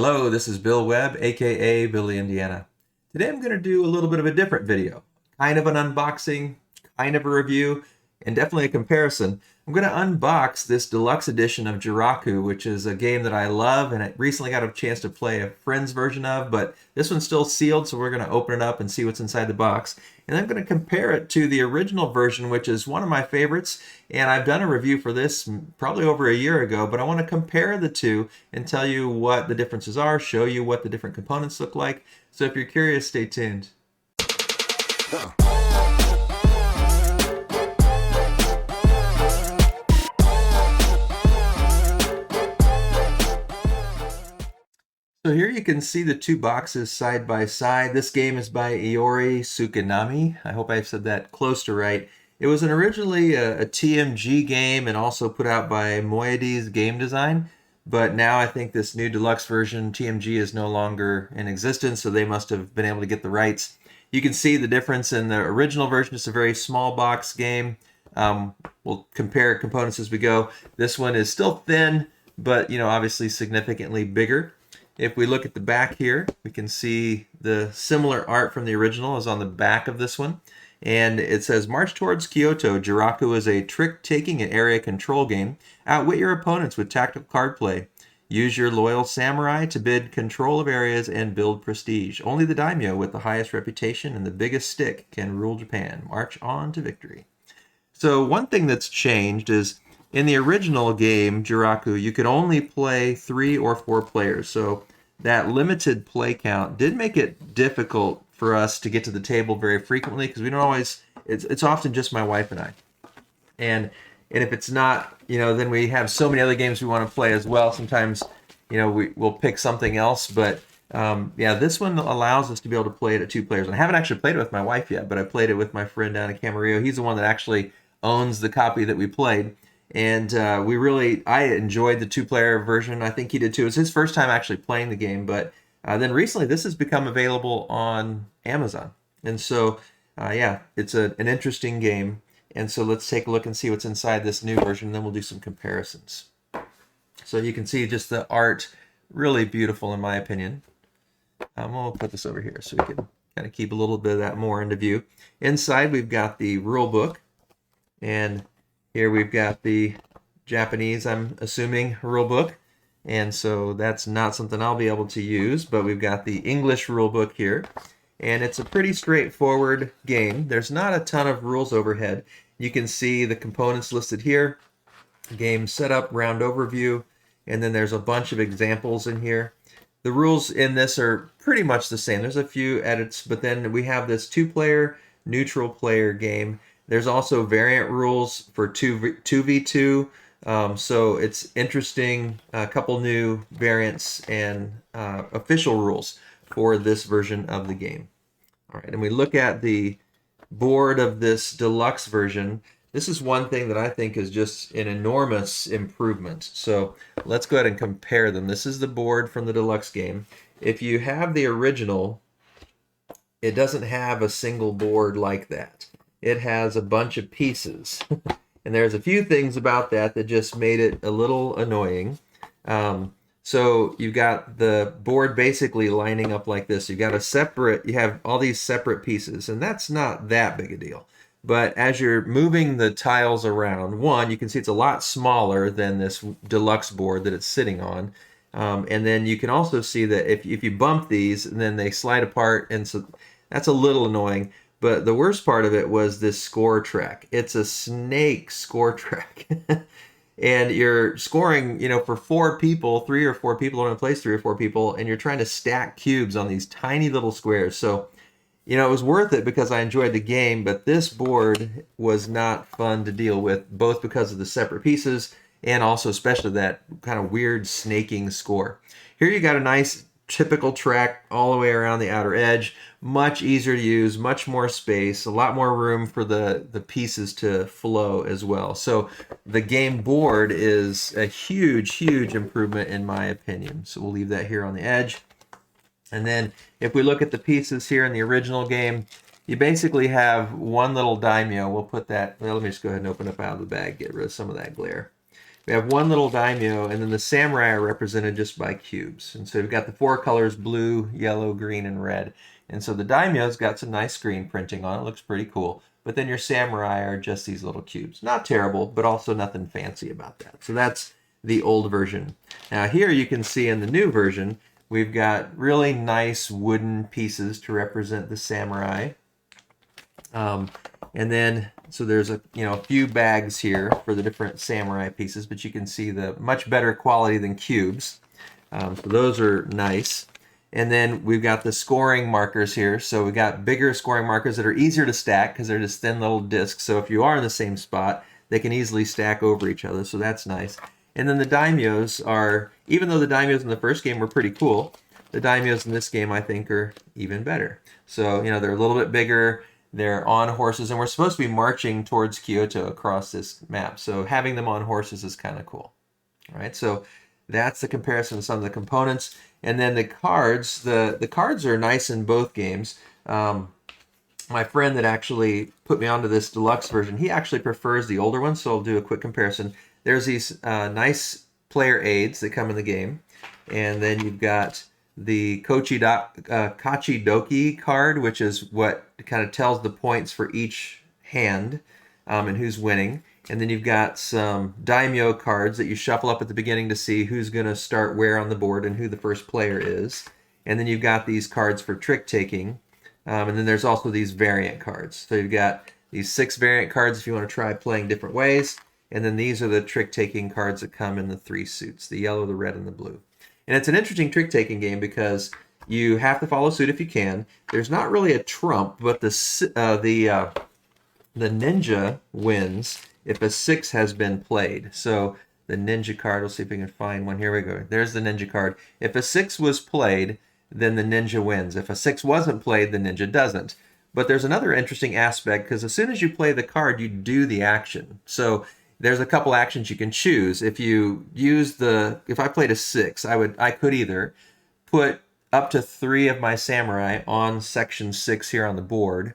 Hello, this is Bill Webb, aka Billy Indiana. Today I'm going to do a little bit of a different video, kind of an unboxing, kind of a review, and definitely a comparison. I'm going to unbox this deluxe edition of Joraku, which is a game that I love and I recently got a chance to play a friend's version of, but this one's still sealed, so we're going to open it up and see what's inside the box. And I'm going to compare it to the original version, which is one of my favorites, and I've done a review for this probably over a year ago, but I want to compare the two and tell you what the differences are, show you what the different components look like. So if you're curious, stay tuned. So here you can see the two boxes side by side. This game is by Iori Tsukinami. I hope I said that close to right. It was originally a TMG game and also put out by Moedy's Game Design, but now I think this new deluxe version, TMG, is no longer in existence, so they must have been able to get the rights. You can see the difference in the original version. It's a very small box game. We'll compare components as we go. This one is still thin, but obviously significantly bigger. If we look at the back here, we can see the similar art from the original is on the back of this one. And it says, March towards Kyoto, Joraku is a trick-taking and area control game. Outwit your opponents with tactical card play. Use your loyal samurai to bid control of areas and build prestige. Only the daimyo with the highest reputation and the biggest stick can rule Japan. March on to victory. So one thing that's changed is in the original game, Joraku, you could only play 3 or 4 players. So that limited play count did make it difficult for us to get to the table very frequently because we don't always, it's often just my wife and I. And if it's not, then we have so many other games we want to play as well. Sometimes, we'll pick something else. But yeah, this one allows us to be able to play it at 2 players. And I haven't actually played it with my wife yet, but I played it with my friend down in Camarillo. He's the one that actually owns the copy that we played. And I enjoyed the 2-player version. I think he did too. It was his first time actually playing the game, but then recently this has become available on Amazon. And so, yeah, it's an interesting game. And so let's take a look and see what's inside this new version, and then we'll do some comparisons. So you can see just the art, really beautiful in my opinion. We'll put this over here so we can kind of keep a little bit of that more into view. Inside we've got the rule book, and here we've got the Japanese, I'm assuming, rule book. And so that's not something I'll be able to use, but we've got the English rule book here. And it's a pretty straightforward game. There's not a ton of rules overhead. You can see the components listed here, game setup, round overview, and then there's a bunch of examples in here. The rules in this are pretty much the same. There's a few edits, but then we have this 2-player, neutral player game. There's also variant rules for 2v2, so it's interesting, a couple new variants and official rules for this version of the game. All right, and we look at the board of this deluxe version. This is one thing that I think is just an enormous improvement. So let's go ahead and compare them. This is the board from the deluxe game. If you have the original, it doesn't have a single board like that. It has a bunch of pieces. And there's a few things about that just made it a little annoying. So you've got the board basically lining up like this. You have all these separate pieces, and that's not that big a deal. But as you're moving the tiles around, you can see it's a lot smaller than this deluxe board that it's sitting on. And then you can also see that if you bump these, and then they slide apart, and so that's a little annoying. But the worst part of it was this score track. It's a snake score track. And you're scoring, for 4 people, 3 or 4 people, only plays 3 or 4 people, and you're trying to stack cubes on these tiny little squares. So, it was worth it because I enjoyed the game, but this board was not fun to deal with, both because of the separate pieces and also especially that kind of weird snaking score. Here you got a nice typical track all the way around the outer edge, much easier to use, much more space, a lot more room for the pieces to flow as well. So the game board is a huge improvement in my opinion. So we'll leave that here on the edge. And then if we look at the pieces here in the original game, you basically have one little daimyo. We'll put that, well, let me just go ahead and open up out of the bag, get rid of some of that glare. We have one little daimyo, and then the samurai are represented just by cubes. And so we've got the four colors: blue, yellow, green, and red. And so the daimyo's got some nice screen printing on it. Looks pretty cool. But then your samurai are just these little cubes. Not terrible, but also nothing fancy about that. So that's the old version. Now here you can see in the new version, we've got really nice wooden pieces to represent the samurai. And then, so there's a few bags here for the different samurai pieces, but you can see the much better quality than cubes. So those are nice. And then we've got the scoring markers here. So we've got bigger scoring markers that are easier to stack because they're just thin little discs. So if you are in the same spot, they can easily stack over each other. So that's nice. And then the daimyos are, even though the daimyos in the first game were pretty cool, the daimyos in this game I think are even better. So, they're a little bit bigger. They're on horses, and we're supposed to be marching towards Kyoto across this map. So having them on horses is kind of cool. All right, so that's the comparison of some of the components. And then the cards, the cards are nice in both games. My friend that actually put me onto this deluxe version, he actually prefers the older one, so I'll do a quick comparison. There's these nice player aids that come in the game, and then you've got the Kachidoki card, which is what kind of tells the points for each hand and who's winning. And then you've got some daimyo cards that you shuffle up at the beginning to see who's going to start where on the board and who the first player is. And then you've got these cards for trick taking. And then there's also these variant cards. So you've got these 6 variant cards if you want to try playing different ways. And then these are the trick taking cards that come in the 3 suits: the yellow, the red, and the blue. And it's an interesting trick-taking game because you have to follow suit if you can. There's not really a trump, but the ninja wins if a 6 has been played. So the ninja card, we'll see if we can find one. Here we go. There's the ninja card. If a 6 was played, then the ninja wins. If a 6 wasn't played, the ninja doesn't. But there's another interesting aspect, because as soon as you play the card, you do the action. So there's a couple actions you can choose. If you use if I played a 6, I could either put up to 3 of my samurai on section 6 here on the board,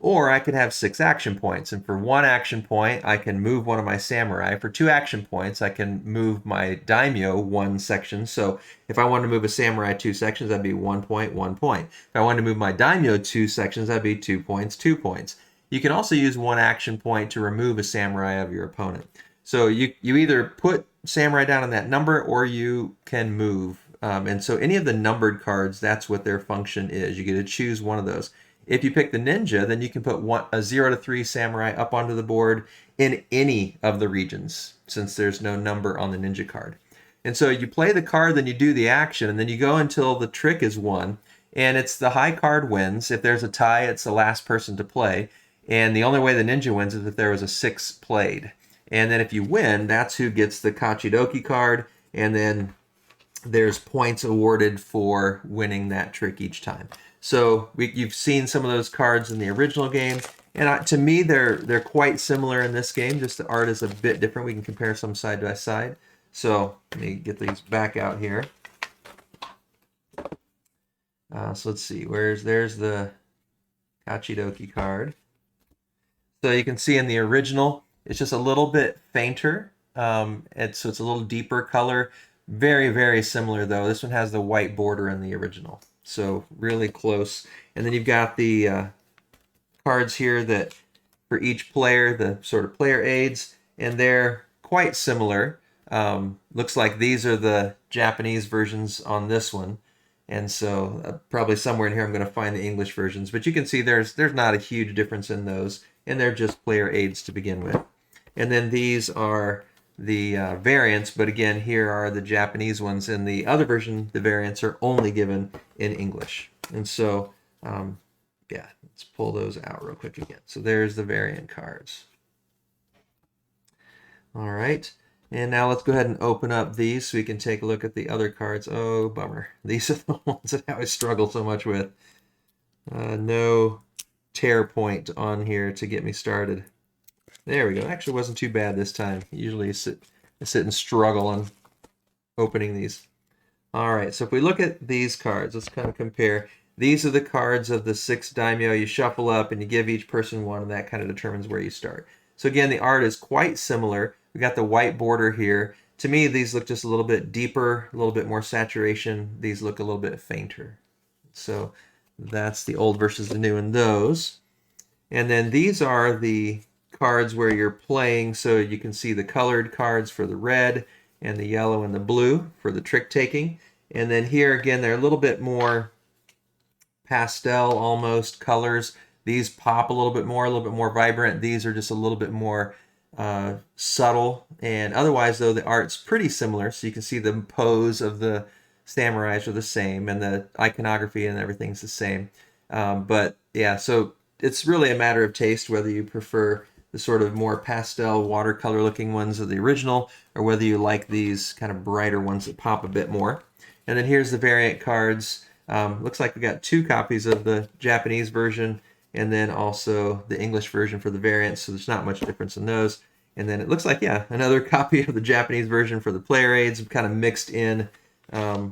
or I could have 6 action points. And for 1 action point, I can move one of my samurai. For 2 action points, I can move my daimyo 1 section. So if I wanted to move a samurai 2 sections, that'd be 1 point, 1 point. If I wanted to move my daimyo 2 sections, that'd be 2 points, 2 points. You can also use 1 action point to remove a samurai of your opponent. So you either put samurai down on that number, or you can move. And so any of the numbered cards, that's what their function is. You get to choose one of those. If you pick the ninja, then you can put a 0 to 3 samurai up onto the board in any of the regions, since there's no number on the ninja card. And so you play the card, then you do the action, and then you go until the trick is won. And it's the high card wins. If there's a tie, it's the last person to play. And the only way the ninja wins is if there was a 6 played. And then if you win, that's who gets the Kachidoki card. And then there's points awarded for winning that trick each time. So you've seen some of those cards in the original game. And to me, they're quite similar in this game. Just the art is a bit different. We can compare some side by side. So let me get these back out here. So let's see. There's the Kachidoki card. So you can see in the original, it's just a little bit fainter. So it's a little deeper color. Very, very similar though. This one has the white border in the original. So really close. And then you've got the cards here that for each player, the sort of player aids, and they're quite similar. Looks like these are the Japanese versions on this one. And so probably somewhere in here I'm going to find the English versions. But you can see there's not a huge difference in those. And they're just player aids to begin with. And then these are the variants, but again, here are the Japanese ones. In the other version, the variants are only given in English. And so, yeah, let's pull those out real quick again. So there's the variant cards. All right, and now let's go ahead and open up these so we can take a look at the other cards. Oh, bummer. These are the ones that I always struggle so much with. No tear point on here to get me started. There we go. Actually, it wasn't too bad this time. Usually I sit and struggle on opening these. All right, so if we look at these cards, let's kind of compare. These are the cards of the 6 daimyo. You shuffle up and you give each person one, and that kind of determines where you start. So again, the art is quite similar, We got the white border here. To me, these look just a little bit deeper, a little bit more saturation. These look a little bit fainter. So that's the old versus the new in those. And then these are the cards where you're playing, so you can see the colored cards for the red and the yellow and the blue for the trick taking. And then here again, they're a little bit more pastel almost colors. These pop a little bit more vibrant. These are just a little bit more subtle. And otherwise, though, the art's pretty similar. So you can see the pose of the samurais are the same, and the iconography and everything's the same. But yeah, so it's really a matter of taste whether you prefer the sort of more pastel watercolor looking ones of the original, or whether you like these kind of brighter ones that pop a bit more. And then here's the variant cards. Looks like we got 2 copies of the Japanese version and then also the English version for the variants, so there's not much difference in those. And then it looks like, yeah, another copy of the Japanese version for the player aids, kind of mixed in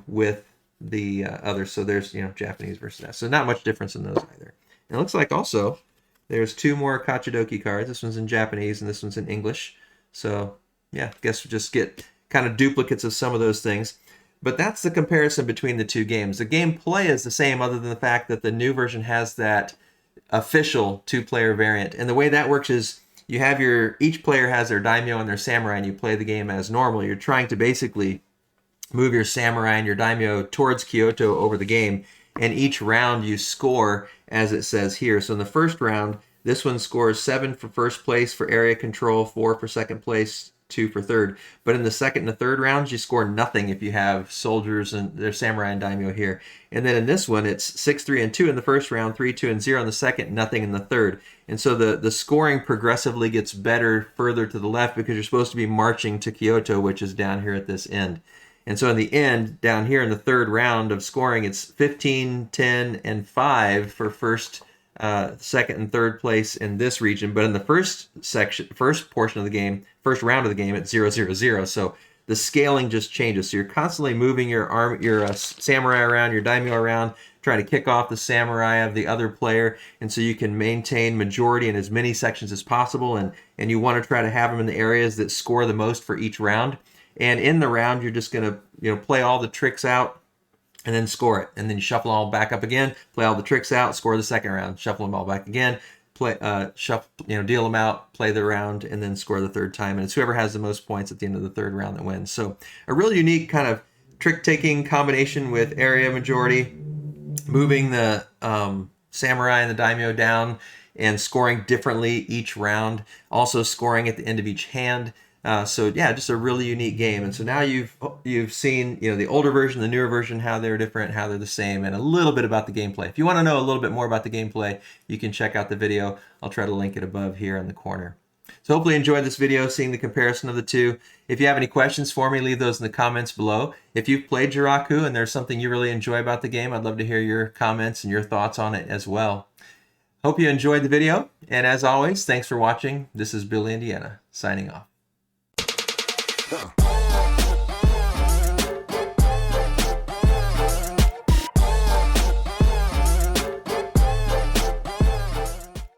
with the others. So there's, Japanese versus that. So not much difference in those either. And it looks like also there's 2 more Kachidoki cards. This one's in Japanese and this one's in English. So yeah, I guess we just get kind of duplicates of some of those things. But that's the comparison between the 2 games. The gameplay is the same, other than the fact that the new version has that official 2-player variant. And the way that works is you have each player has their daimyo and their samurai, and you play the game as normal. You're trying to basically move your samurai and your daimyo towards Kyoto over the game, and each round you score as it says here. So in the first round, this one scores 7 for first place for area control, 4 for second place, 2 for third. But in the second and the third rounds, you score nothing if you have soldiers and their samurai and daimyo here. And then in this one, it's 6, 3, and 2 in the first round, 3, 2, and 0 in the second, nothing in the third. And so the scoring progressively gets better further to the left, because you're supposed to be marching to Kyoto, which is down here at this end. And so in the end, down here in the third round of scoring, it's 15, 10, and 5 for first, second, and third place in this region. But in the first portion of the game, first round of the game, it's 0, 0, 0. So the scaling just changes. So you're constantly moving your samurai around, your daimyo around, trying to kick off the samurai of the other player, and so you can maintain majority in as many sections as possible. And you want to try to have them in the areas that score the most for each round. And in the round, you're just going to play all the tricks out and then score it. And then you shuffle all back up again, play all the tricks out, score the second round, shuffle them all back again, play deal them out, play the round, and then score the third time. And it's whoever has the most points at the end of the third round that wins. So a really unique kind of trick-taking combination with area majority, moving the samurai and the daimyo down and scoring differently each round, also scoring at the end of each hand. So yeah, just a really unique game. And so now you've seen the older version, the newer version, how they're different, how they're the same, and a little bit about the gameplay. If you want to know a little bit more about the gameplay, you can check out the video. I'll try to link it above here in the corner. So hopefully you enjoyed this video, seeing the comparison of the 2. If you have any questions for me, leave those in the comments below. If you've played Joraku and there's something you really enjoy about the game, I'd love to hear your comments and your thoughts on it as well. Hope you enjoyed the video, and as always, thanks for watching. This is Billy Indiana, signing off.